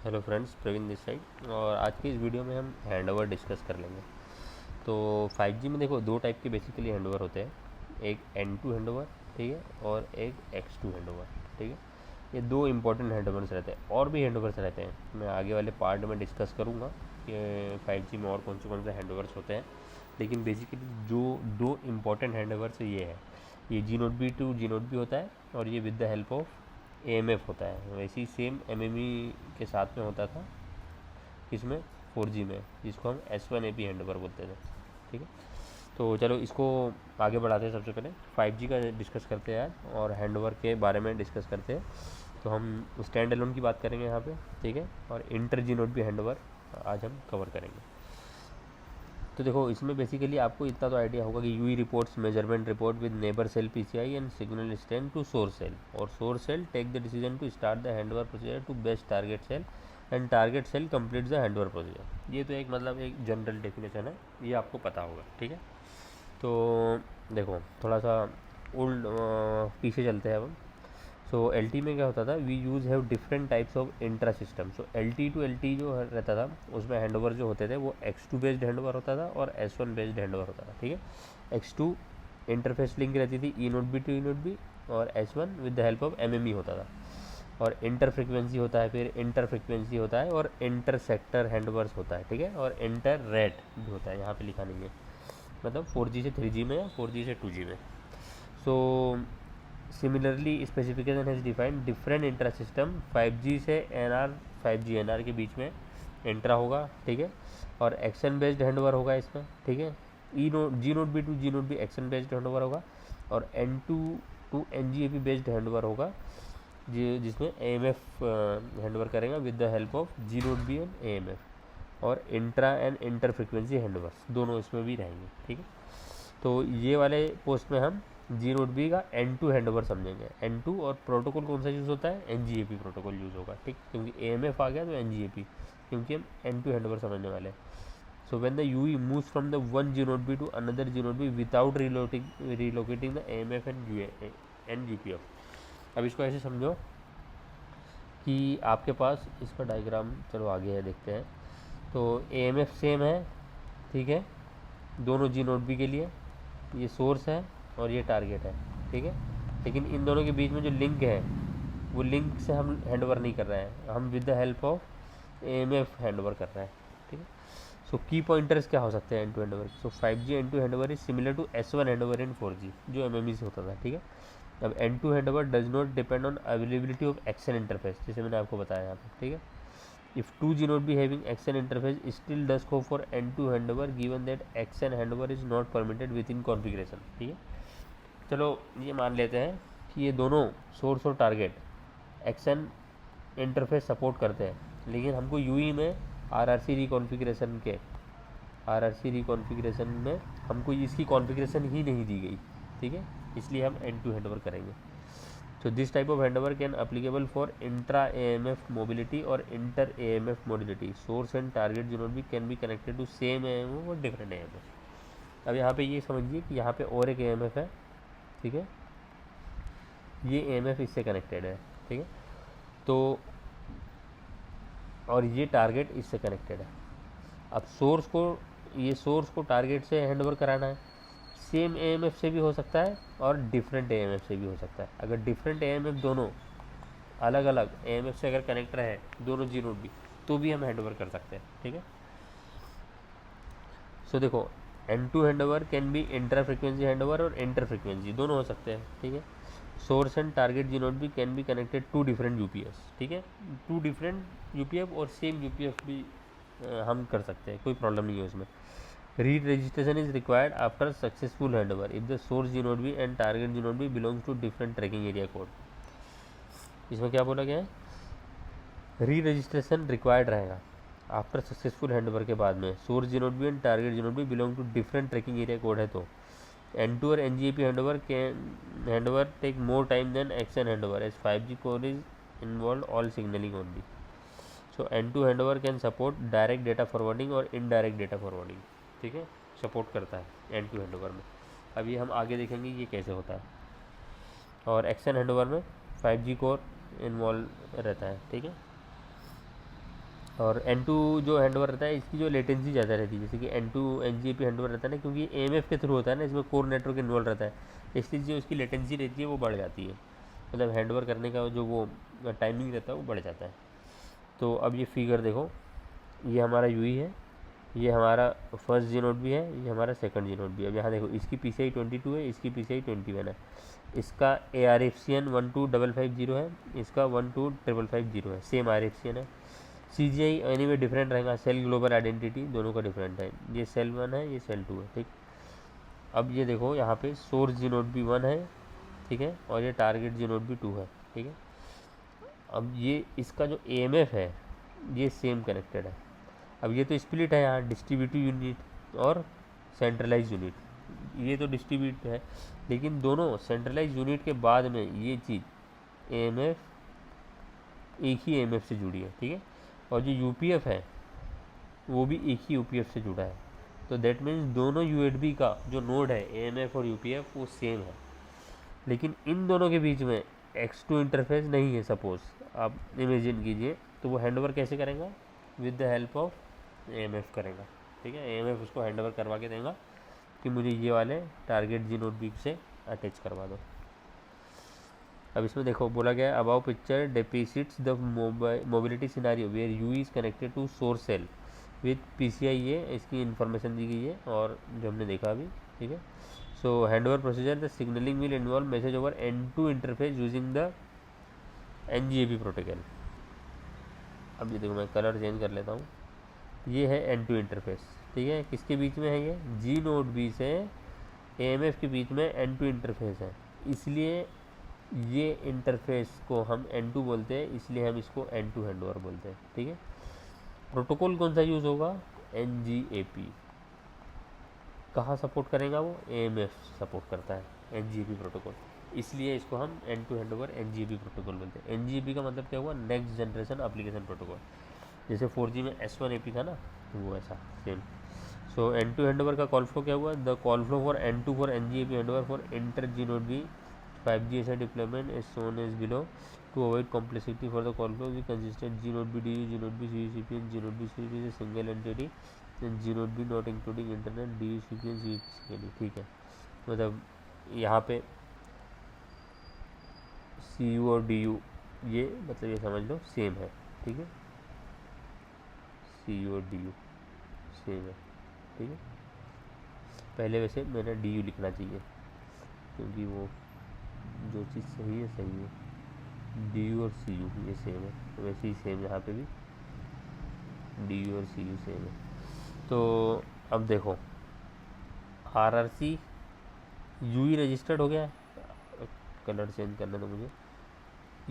Hello friends, Praveen this side. और आज की इस वीडियो में हम हैंडओवर डिस्कस कर लेंगे। तो 5G में देखो दो टाइप के बेसिकली हैंडओवर होते हैं, एक N2 हैंडओवर, ठीक है, और एक X2 हैंडओवर, ठीक है। ये दो इंपॉर्टेंट हैंडओवर्स रहते हैं, और भी हैंडओवर्स रहते हैं, मैं आगे वाले पार्ट में डिस्कस करूँगा कि 5G में और कौन से हैंडओवर्स होते हैं। लेकिन बेसिकली जो दो इम्पॉर्टेंट हैंडओवर्स ये है, ये G node B to G node B होता है, और ये with the help of AMF होता है। वैसे ही सेम MME के साथ में होता था, किसमें, 4G में, जिसको हम S1AP हैंडओवर बोलते थे, ठीक है। तो चलो इसको आगे बढ़ाते हैं। सबसे पहले 5G का डिस्कस करते हैं आज, और हैंडओवर के बारे में डिस्कस करते हैं। तो हम स्टैंड एलोन की बात करेंगे यहाँ पे, ठीक है, और इंटर जी नोट बी हैंडओवर आज हम कवर करेंगे। तो देखो इसमें बेसिकली आपको इतना तो आइडिया होगा कि UE reports measurement report with neighbour cell PCI and signal strength to source cell, और source cell take the decision to start the handover procedure to best target cell and target cell complete the handover procedure. ये तो एक मतलब एक general definition है, ये आपको पता होगा, ठीक है। तो देखो थोड़ा सा ओल्ड पीछे चलते हैं अब हम। सो LT में क्या होता था, we use have different types of intra system. So LT to LT जो रहता था, उसमें हैंडओवर जो होते थे वो X2 बेस्ड हैंडओवर होता था और S1 बेस्ड हैंडओवर होता था, ठीक है। X2 इंटरफेस लिंक रहती थी E node B to E node B, और S1 with the help of MME होता था। और इंटर फ्रिक्वेंसी होता है, फिर इंटर फ्रिक्वेंसी होता है, और इंटर सेक्टर हैंडओवर्स होता है, ठीक है, और इंटर रेट भी होता है, यहाँ पे लिखा नहीं है, मतलब 4G से 3G में या 4G से 2G में। So similarly specification has defined different intra system. 5G से NR 5G NR के बीच में इंट्रा होगा, ठीक है, और एक्शन बेस्ड हैंडओवर होगा इसमें, ठीक है। E node G node B to G node B action based handover होगा, और N2 to NGAP based handover होगा, जिसमें AMF हैंडओवर करेगा with the help of G node B and AMF, और intra and inter frequency handovers दोनों इसमें भी रहेंगे, ठीक है। तो ये वाले पोस्ट में हम जी नोट बी का N2 हैंडओवर समझेंगे। N2 और प्रोटोकॉल कौन सा यूज़ होता है, NGAP प्रोटोकॉल यूज़ होगा, ठीक, क्योंकि AMF आ गया तो NGAP, क्योंकि हम N2 हैंडओवर समझने वाले हैं। So when the UE moves from the one G node B to another G node B without relocating the AMF and GPF। अब इसको ऐसे समझो कि आपके पास इसका डायग्राम, चलो आगे है देखते हैं। तो AMF सेम है, ठीक है, दोनों जी नोट बी के लिए, ये सोर्स है और ये टारगेट है, ठीक है। लेकिन इन दोनों के बीच में जो लिंक है, वो लिंक से हम हैंडओवर नहीं कर रहे हैं, हम with the help of AMF handover कर रहे हैं, ठीक है। सो की पॉइंटर्स क्या हो सकते हैं N2 handover. So 5G N2 handover is similar to S1 handover in 4G, जो MME से होता था, ठीक है। अब N2 handover does not depend on availability of action interface, जैसे मैंने आपको बताया यहाँ पे, ठीक है। If 2G node be having XN interface, still does go for N2 handover given that XN handover is not permitted within configuration, ठीक है। चलो ये मान लेते हैं कि ये दोनों सोर्स और टारगेट XN इंटरफेस सपोर्ट करते हैं, लेकिन हमको UE में RRC रिकॉन्फ़िगरेशन में हमको इसकी कॉन्फ़िगरेशन ही नहीं दी गई, ठीक है, इसलिए हम N2 हैंडओवर करेंगे। So this type of handover can applicable for intra AMF mobility or inter AMF modality. Source and target जो भी can be connected to same AMF और different AMF। अब यहाँ पे ये समझिए कि यहाँ पे और एक AMF है, ठीक है, ये AMF इससे कनेक्टेड है, ठीक है। तो और ये टारगेट इससे कनेक्टेड है। अब सोर्स को टारगेट से हैंडओवर कराना है, सेम AMF से भी हो सकता है और डिफरेंट AMF से भी हो सकता है। अगर डिफरेंट AMF दोनों अलग अलग AMF से अगर कनेक्ट रहे दोनों जी नोड भी, तो भी हम हैंडओवर कर सकते हैं, ठीक है। सो देखो N2 handover can be inter frequency handover और इंटर फ्रिक्वेंसी दोनों हो सकते हैं, ठीक है। Source and target G node भी can be connected to different UPS, ठीक है, टू डिफरेंट UPF और सेम UPF भी हम कर सकते हैं, कोई प्रॉब्लम नहीं है उसमें। Re registration is required after successful handover if the source G node B and target G node B belongs to different tracking area code. इसमें क्या बोला गया है, री रजिस्ट्रेशन रिक्वायर्ड रहेगा आफ्टर सक्सेसफुल हैंडओवर के बाद में। Source G node B and target G node B belong to different tracking area code है, तो N2 और NGAP handover take more time than XN handover as 5G code is involve all signalling only. So N2 handover can support direct data forwarding और indirect data forwarding, ठीक है, support करता है N2 handover में। अभी हम आगे देखेंगे ये कैसे होता है। और XN हैंडओवर में 5G कोर इन्वॉल्व रहता है, ठीक है। और N2 जो हैंडओवर रहता है इसकी जो लेटेंसी ज़्यादा रहती है, जैसे कि N2 NGAP हैंडओवर रहता है ना, क्योंकि AMF के थ्रू होता है ना, इसमें कोर नेटवर्क इन्वॉल्व रहता है, इसलिए जो उसकी लेटेंसी रहती है वो बढ़ जाती है, मतलब हैंडओवर करने का जो वो टाइमिंग रहता है वो बढ़ जाता है। तो अब ये फिगर देखो, ये हमारा यूई है, ये हमारा फर्स्ट जी नोड भी है, ये हमारा सेकंड जी नोड भी है। अब यहाँ देखो, इसकी PCI 22 है, इसकी PCI 21 है, इसका ARFCN 12550 है, इसका 12550 है, सेम RFCN है। CGI एनीवे डिफरेंट रहेगा, सेल ग्लोबल आइडेंटिटी दोनों का डिफरेंट है, ये सेल 1 है, ये सेल 2 है, ठीक। अब ये देखो यहाँ पे सोर्स जी नोड भी 1 है, ठीक है, और ये टारगेट जी नोड भी 2 है, ठीक है। अब ये इसका जो AMF है ये सेम कनेक्टेड है। अब ये तो स्प्लिट है यहाँ, डिस्ट्रीब्यूटिव यूनिट और सेंट्रलाइज यूनिट, ये तो डिस्ट्रीब्यूट है, लेकिन दोनों सेंट्रलाइज यूनिट के बाद में ये चीज़ AMF एक ही AMF से जुड़ी है, ठीक है, और जो UPF है वो भी एक ही UPF से जुड़ा है। तो दैट मीन्स दोनों USB का जो नोड है AMF और UPF वो सेम है, लेकिन इन दोनों के बीच में X2 इंटरफेस नहीं है। सपोज आप इमेजिन कीजिए, तो वो हैंडओवर कैसे करेगा, with the help of AMF करेगा, ठीक है। AMF उसको हैंडओवर करवा के देगा कि मुझे ये वाले टारगेट जी नोड बी से अटैच करवा दो। अब इसमें देखो बोला गया, above picture depicts the mobility scenario where UE is connected to source cell with PCI, ये इसकी इन्फॉर्मेशन दी गई है और जो हमने देखा अभी, ठीक है। So handover procedure, the signalling will involve message over N2 interface using the NGAP protocol. अब ये देखो मैं कलर चेंज कर लेता हूँ, ये है N2 इंटरफेस, ठीक है। किसके बीच में है, ये जी नोड बी से AMF के बीच में N2 इंटरफेस है, इसलिए ये इंटरफेस को हम N2 बोलते हैं, इसलिए हम इसको N2 हैंडओवर बोलते हैं, ठीक है। प्रोटोकॉल कौन सा यूज़ होगा, NGAP। कहाँ सपोर्ट करेगा वो, AMF सपोर्ट करता है NGAP प्रोटोकॉल, इसलिए इसको हम N2 हैंडओवर NGAP प्रोटोकॉल बोलते हैं। NGAP का मतलब क्या हुआ, नेक्स्ट जनरेशन एप्लीकेशन प्रोटोकॉल, जैसे 4G में S1AP था ना, वो ऐसा सेम। सो N2 हैंडओवर का कॉल फ्लो क्या हुआ, the call flow for N2 for NGAP handover for inter G node B 5G SA deployment is shown as below. To avoid complexity for the call flow we consistent G node B DU, G node B CUCPN, G node B CUCP is single entity, G node B not including internet DU CUCPN CUCP, ठीक है। मतलब यहाँ पे CU और DU ये मतलब ये समझ लो सेम है, ठीक है, CU और DU सेम है, ठीक है। पहले वैसे मैंने DU लिखना चाहिए, क्योंकि वो जो चीज़ सही है सही है, DU और CU ये सेम है, तो वैसे ही सेम यहाँ पे भी DU और CU सेम है। तो अब देखो RRC UE रजिस्टर्ड हो गया है, कलर चेंज करने दो मुझे,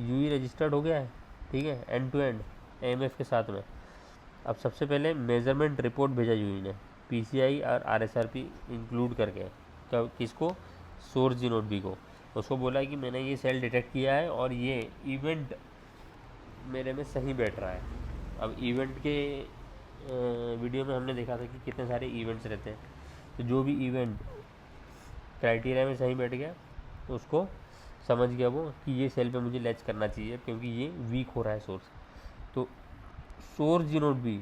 UE रजिस्टर्ड हो गया है, ठीक है, एंड टू एंड AMF के साथ में। अब सबसे पहले मेजरमेंट रिपोर्ट भेजा UE ने, PCI और RSRP इंक्लूड करके, कब किसको, सोर्स जी नोड बी को, उसको बोला है कि मैंने ये सेल डिटेक्ट किया है और ये इवेंट मेरे में सही बैठ रहा है। अब इवेंट के वीडियो में हमने देखा था कि कितने सारे इवेंट्स रहते हैं, तो जो भी इवेंट क्राइटेरिया में सही बैठ गया तो उसको समझ गया वो कि ये सेल पे मुझे लैच करना चाहिए, क्योंकि ये वीक हो रहा है सोर्स। तो source G node B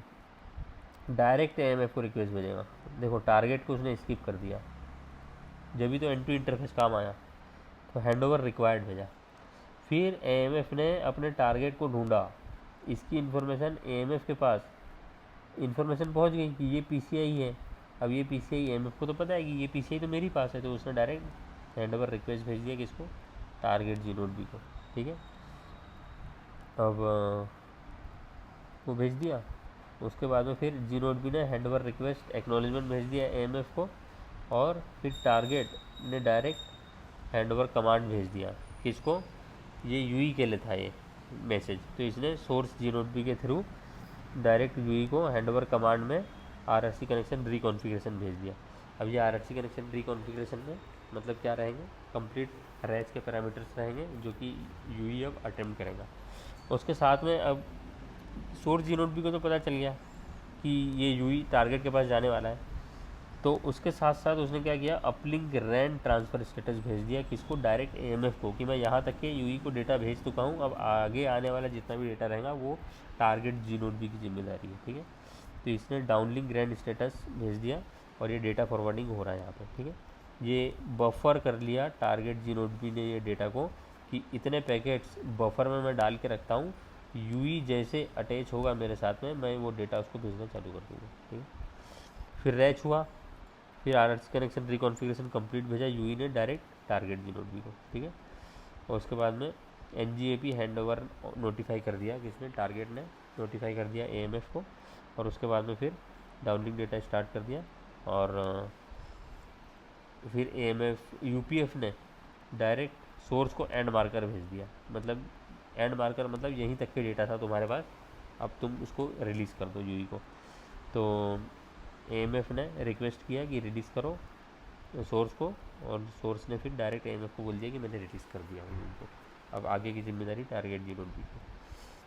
direct AMF को रिक्वेस्ट भेजेगा। देखो टारगेट को उसने स्किप कर दिया, जब भी तो N2 इंटरफेस काम आया, तो हैंडओवर रिक्वायर्ड भेजा। फिर AMF ने अपने टारगेट को ढूंढा, इसकी इन्फॉर्मेशन AMF के पास इन्फॉर्मेशन पहुंच गई कि ये PCI है। अब ये PCI AMF को तो पता है कि ये PCI तो मेरे पास है, तो उसने डायरेक्ट हैंडओवर रिक्वेस्ट भेज दिया किसको, टारगेट जी नोड बी को, ठीक है। अब वो भेज दिया, उसके बाद में फिर जी नोड बी ने हैंडओवर रिक्वेस्ट एक्नॉलेजमेंट भेज दिया AMF को, और फिर टारगेट ने डायरेक्ट हैंडओवर कमांड भेज दिया किसको, ये UE के लिए था ये मैसेज, तो इसने सोर्स जी नोड बी के थ्रू डायरेक्ट UE को हैंडओवर कमांड में RRC कनेक्शन रिकॉन्फ़िगरेशन भेज दिया। अब ये RRC कनेक्शन रिकॉन्फ़िगरेशन में मतलब क्या रहेंगे, कंप्लीट रैच के पैरामीटर्स रहेंगे जो कि UE अब अटेम्प्ट करेगा। उसके साथ में अब सोर्स जी नोड बी को तो पता चल गया कि ये UE टारगेट के पास जाने वाला है, तो उसके साथ साथ उसने क्या किया, अपलिंक रैन ट्रांसफ़र स्टेटस भेज दिया किसको, डायरेक्ट एएमएफ को, कि मैं यहाँ तक के यूई को डेटा भेज चुका हूँ, अब आगे आने वाला जितना भी डेटा रहेगा वो टारगेट जीनोड की जिम्मेदारी है, ठीक है। तो इसने डाउनलिंक रैन स्टेटस भेज दिया और ये डेटा फॉरवर्डिंग हो रहा है यहाँ पर, ठीक है। ये बफर कर लिया टारगेट जीनोड ने ये डेटा को, कि इतने पैकेट्स बफर में मैं डाल के रखता हूँ, यूई जैसे अटैच होगा मेरे साथ में मैं वो डेटा उसको भेजना चालू कर दूँगा, ठीक है। फिर रैच हुआ, फिर आरआरसी कनेक्शन रिकॉन्फ़िगरेशन कंप्लीट भेजा यूई ने डायरेक्ट टारगेट जीनोड को, ठीक है। और उसके बाद में एनजीएपी हैंड ओवर नोटिफाई कर दिया, किसने, टारगेट ने नोटिफाई कर दिया एएमएफ को। और उसके बाद में फिर डाउनलिंक डेटा स्टार्ट कर दिया, और फिर एएमएफ यूपीएफ ने डायरेक्ट सोर्स को एंड मार्कर भेज दिया, मतलब एंड मार्कर मतलब यहीं तक के डेटा था तुम्हारे पास, अब तुम उसको रिलीज़ कर दो यूई को। तो एएमएफ ने रिक्वेस्ट किया कि रिलीज़ करो सोर्स को, और सोर्स ने फिर डायरेक्ट एएमएफ को बोल दिया कि मैंने रिलीज़ कर दिया हूँ उनको, अब आगे की जिम्मेदारी टारगेट जीनोड की।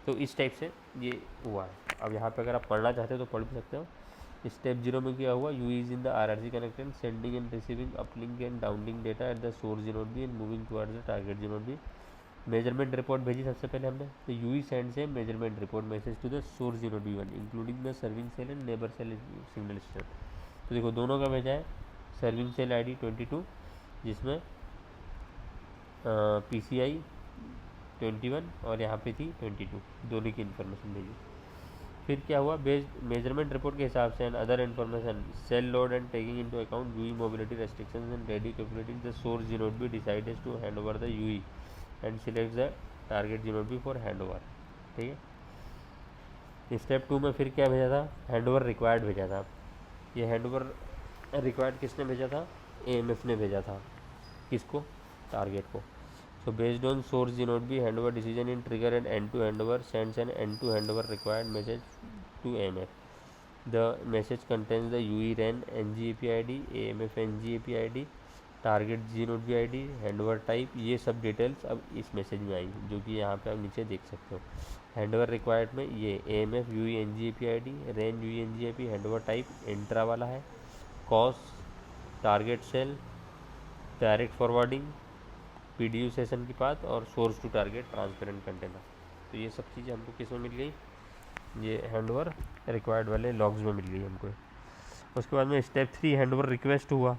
तो इस टाइप से ये हुआ है। अब यहाँ पे अगर आप पढ़ना चाहते हो तो पढ़ भी सकते हो। स्टेप 0 में क्या हुआ, UE is in the RRC connected sending and receiving uplink and downlink data at the source G node B and moving towards the target G node B. Measurement report भेजी सबसे पहले हमने, तो UE sends a measurement report message to the source G node B 1 including the serving cell and neighbour cell signal state. तो देखो दोनों का भेजा है, सर्विंग सेल आईडी 22 जिसमें पीसीआई 21 और यहाँ पे थी 22, दोनों की इन्फॉर्मेशन भेजी। फिर क्या हुआ, बेस्ड मेजरमेंट रिपोर्ट के हिसाब से and other information cell load and taking into account UE mobility restrictions and radio capability the source G node B decided to hand over the UE and select the target G node B for hand over, ठीक है। Step 2 में फिर क्या भेजा था, hand over required भेजा था। ये हैंड ओवर रिक्वायर्ड किसने भेजा था, एएमएफ ने भेजा था, किसको, टारगेट को। So based on source GNOD handover decision in trigger and end to handover sends an end to handover required message to AMF. The message contains the UE RAN NGAP ID, AMF NGAP ID, target GNOD ID, handover type, ये सब details अब इस message में आई जो कि यहाँ पे आप नीचे देख सकते हो। हैंडओवर रिक्वायर्ड में ये AMF UE NGAP ID, RAN UE NGAP, handover type intra वाला है, cause, target cell, direct forwarding, PDU session की बात, और source to target transparent container. तो ये सब चीज़ें हमको किस में मिल गई, ये हैंडओवर रिक्वायर्ड वाले लॉग्स में मिल गई हमको। उसके बाद में स्टेप 3 हैंडओवर रिक्वेस्ट हुआ।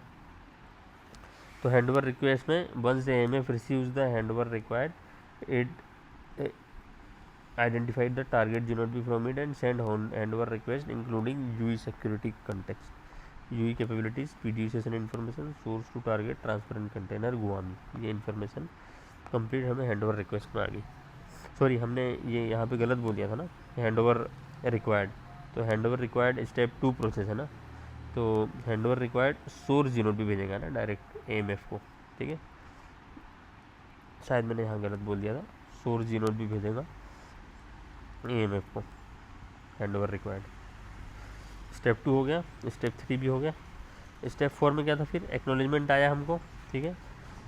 तो हैंडओवर रिक्वेस्ट में once the AMF receives the handover required it identified the target G node B from it and send handover request including UE security context, UE capabilities, PDU session information, source to target transparent container GUAMI, ये information complete हमें handover request में आ गई। Sorry हमने ये यहाँ पे गलत बोल दिया था ना, हैंडओवर रिक्वायर्ड, तो हैंडओवर रिक्वायर्ड स्टेप 2 प्रोसेस है ना, तो हैंडओवर रिक्वायर्ड सोर्स जीनोड भी भेजेगा ना डायरेक्ट एएमएफ को, ठीक है। शायद मैंने यहाँ गलत बोल दिया था, सोर्स जीनोड भी भेजेगा एएमएफ को, हैंडओवर रिक्वायर्ड। स्टेप 2 हो गया, स्टेप 3 भी हो गया। स्टेप 4 में क्या था, फिर एक्नॉलेजमेंट आया हमको, ठीक है।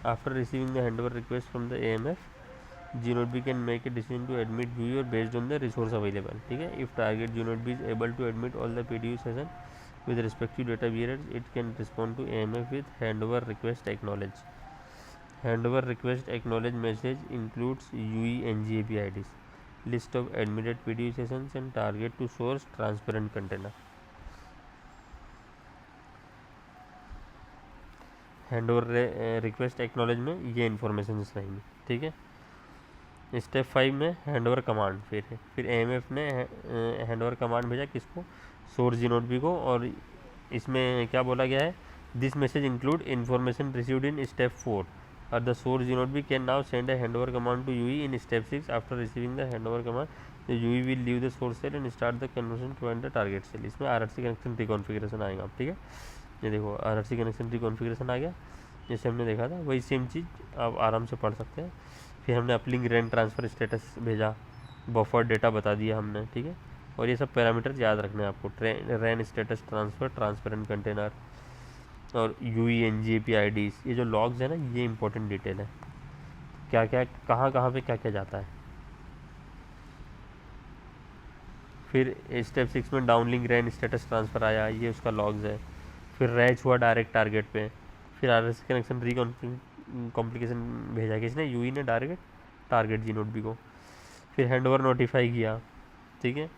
After receiving the handover request from the AMF G node B can make a decision to admit UE और based on the resource available, ठीक है। If target G node B is able to admit all the PDU session with respective data bearers, it can respond to AMF with handover request acknowledge. Handover request acknowledge message includes UE NGAP IDs, list of admitted PDU sessions and target to source transparent container. Handover request acknowledge में ये information रहेंगी, ठीक है। Step 5 में handover command, फिर AMF ने handover command भेजा किसको, सोर्स जीनोड बी को, और इसमें क्या बोला गया है, this message include information received in step 4 और the source G node B can now send a handover command to UE in step 6 after receiving the handover command the UE will leave the source cell and start the conversion to the target cell. इसमें RRC connection reconfiguration आएगा, ठीक है। ये देखो RRC connection रिकॉन्फिगरेशन आ गया, जैसे हमने देखा था वही सेम चीज़ आप आराम से पढ़ सकते हैं। फिर हमने अपलिंक रैन ट्रांसफ़र स्टेटस भेजा, बफर डेटा बता दिया हमने, ठीक है। और ये सब पैरामीटर्स याद रखने हैं आपको, रैन स्टेटस ट्रांसफ़र, ट्रांसपेरेंट कंटेनर और यूई एनजीएपी आईडीज़, ये जो लॉग्स है ना ये इंपॉर्टेंट डिटेल है, क्या क्या कहाँ पे क्या क्या जाता है। फिर स्टेप 6 में डाउनलिंक रैन स्टेटस ट्रांसफ़र आया, ये उसका लॉग्स है। फिर रैच हुआ डायरेक्ट टारगेट पे, फिर RSS कनेक्शन कॉम्प्लिकेशन भेजा किसने, यूई ने डायरेक्ट टारगेट जी को। फिर हैंडओवर नोटिफाई किया, ठीक है,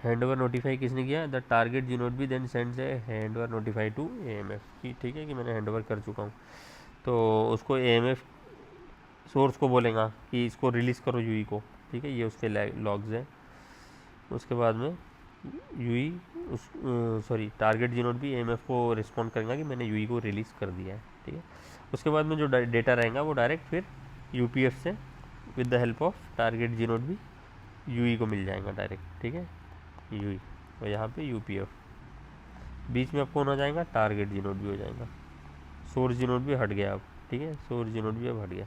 हैंडओवर नोटिफाई किसने किया, the target G node B then sends a handover notify to AMF की, ठीक है, कि मैंने हैंडओवर कर चुका हूँ। तो उसको AMF सोर्स को बोलेगा कि इसको रिलीज़ करो यूई को, ठीक है, ये उसके लॉग्स हैं। उसके बाद में यूई उस सॉरी टारगेट जी नोट भी AMF को रिस्पॉन्ड करेगा कि मैंने यूई को रिलीज़ कर दिया है, ठीक है। उसके बाद में जो डेटा रहेगा वो डायरेक्ट फिर UPF से with the help of target G node B UE को मिल जाएगा डायरेक्ट, ठीक है, यूई और यहाँ पे UPF, बीच में अब कौन हो जाएगा, टारगेट जी नोट भी हो जाएगा, सोर्स जी नोट भी हट गया अब, ठीक है, सोर्स जी नोट भी अब हट गया।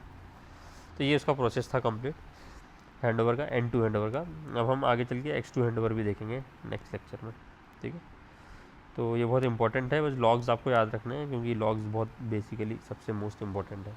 तो ये उसका प्रोसेस था कंप्लीट हैंडओवर का, एंड टू हैंडओवर का। अब हम आगे चल के X2 हैंडओवर भी देखेंगे नेक्स्ट लेक्चर में, ठीक है। तो ये बहुत इंपॉर्टेंट है, बस लॉग्स आपको याद रखने हैं क्योंकि लॉग्स बहुत बेसिकली सबसे मोस्ट इम्पॉर्टेंट है।